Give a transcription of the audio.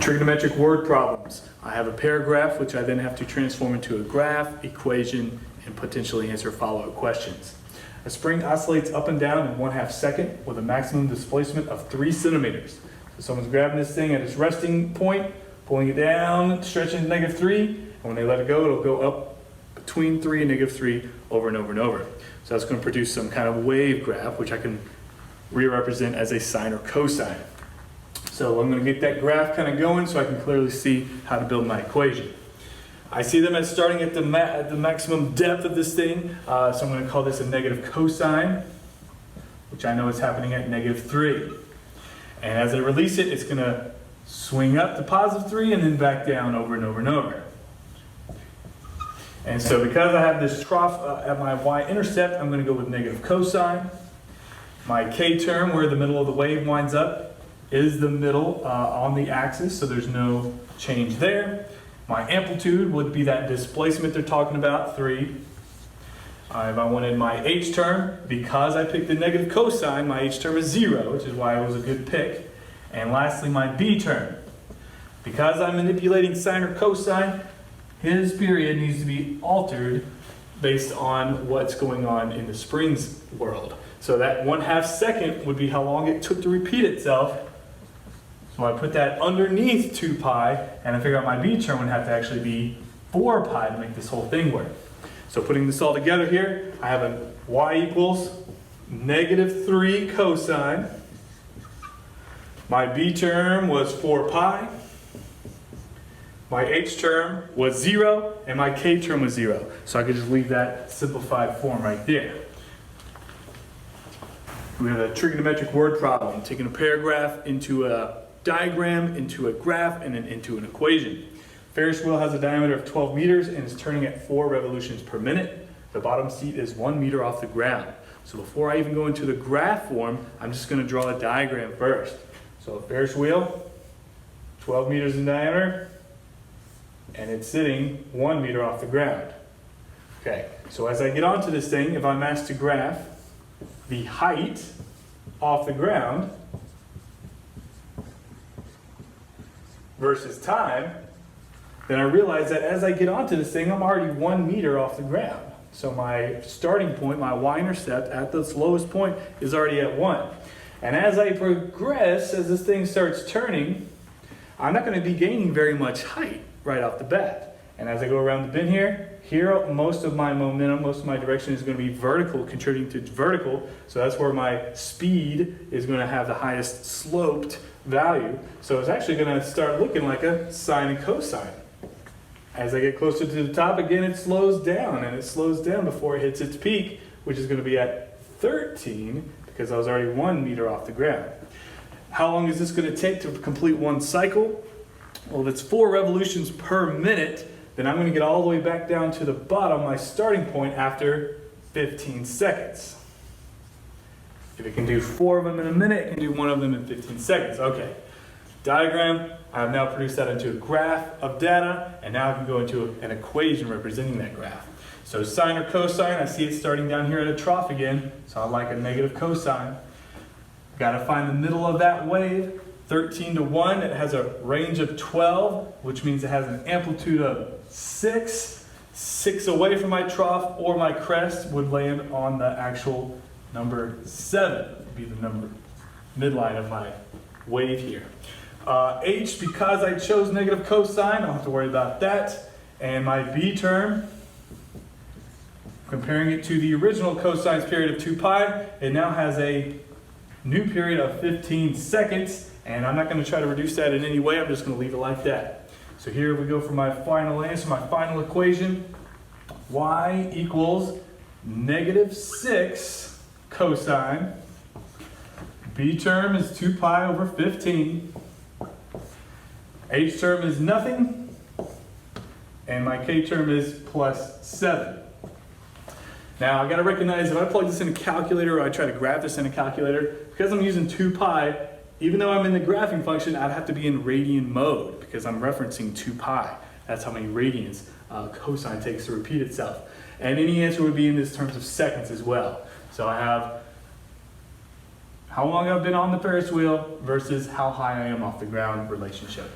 Trigonometric word problems. I have a paragraph which I then have to transform into a graph, equation, and potentially answer follow-up questions. A spring oscillates up and down in 1/2 second with a maximum displacement of 3 centimeters. So someone's grabbing this thing at its resting point, pulling it down, stretching to -3, and when they let it go, it'll go up between 3 and -3 over and over and over. So that's going to produce some kind of wave graph, which I can re-represent as a sine or cosine. So I'm going to get that graph kind of going so I can clearly see how to build my equation. I see them as starting at the maximum depth of this thing, so I'm going to call this a negative cosine, which I know is happening at -3. And as I release it, it's going to swing up to +3 and then back down over and over and over. And so because I have this trough at my y-intercept, I'm going to go with negative cosine. My k term, where the middle of the wave winds up, is the middle on the axis, so there's no change there. My amplitude would be that displacement they're talking about, 3. If I wanted my h term, because I picked the negative cosine, my h term is 0, which is why it was a good pick. And lastly, my b term. Because I'm manipulating sine or cosine, his period needs to be altered based on what's going on in the spring's world. So that 1/2 second would be how long it took to repeat itself. So I put that underneath 2 pi, and I figure out my b term would have to actually be 4 pi to make this whole thing work. So putting this all together here, I have a y equals -3 cosine. My b term was 4 pi. My h term was 0, and my k term was 0. So I could just leave that simplified form right there. We have a trigonometric word problem, taking a paragraph into a diagram, into a graph, and then into an equation. Ferris wheel has a diameter of 12 meters and is turning at 4 revolutions per minute. The bottom seat is 1 meter off the ground. So before I even go into the graph form, I'm just going to draw a diagram first. So a Ferris wheel, 12 meters in diameter, and it's sitting 1 meter off the ground. Okay, so as I get onto this thing, if I'm asked to graph the height off the ground versus time, then I realize that as I get onto this thing, I'm already 1 meter off the ground. So my starting point, my y-intercept at this lowest point is already at 1. And as I progress, as this thing starts turning, I'm not going to be gaining very much height right off the bat. And as I go around the bend here, most of my momentum, most of my direction is going to be vertical, contributing to vertical. So that's where my speed is going to have the highest sloped value. So it's actually going to start looking like a sine and cosine. As I get closer to the top, again, it slows down, and it slows down before it hits its peak, which is going to be at 13, because I was already 1 meter off the ground. How long is this going to take to complete one cycle? Well, if it's 4 revolutions per minute, then I'm going to get all the way back down to the bottom, my starting point, after 15 seconds. If it can do 4 of them in a minute, it can do 1 of them in 15 seconds. Okay, diagram, I have now produced that into a graph of data, and now I can go into an equation representing that graph. So sine or cosine, I see it starting down here at a trough again, so I like a negative cosine. Got to find the middle of that wave. 13 to 1, it has a range of 12, which means it has an amplitude of 6. 6 away from my trough, or my crest would land on the actual number 7, would be the number midline of my wave here. H, because I chose negative cosine, I don't have to worry about that. And my b term, comparing it to the original cosine's period of 2 pi, it now has a new period of 15 seconds. And I'm not going to try to reduce that in any way. I'm just going to leave it like that. So here we go for my final answer, my final equation. Y equals -6 cosine. B term is 2 pi over 15. H term is nothing. And my K term is +7. Now I got to recognize if I plug this in a calculator, or I try to graph this in a calculator, because I'm using 2 pi, even though I'm in the graphing function, I'd have to be in radian mode because I'm referencing 2 pi. That's how many radians cosine takes to repeat itself. And any answer would be in this terms of seconds as well. So I have how long I've been on the Ferris wheel versus how high I am off the ground relationship.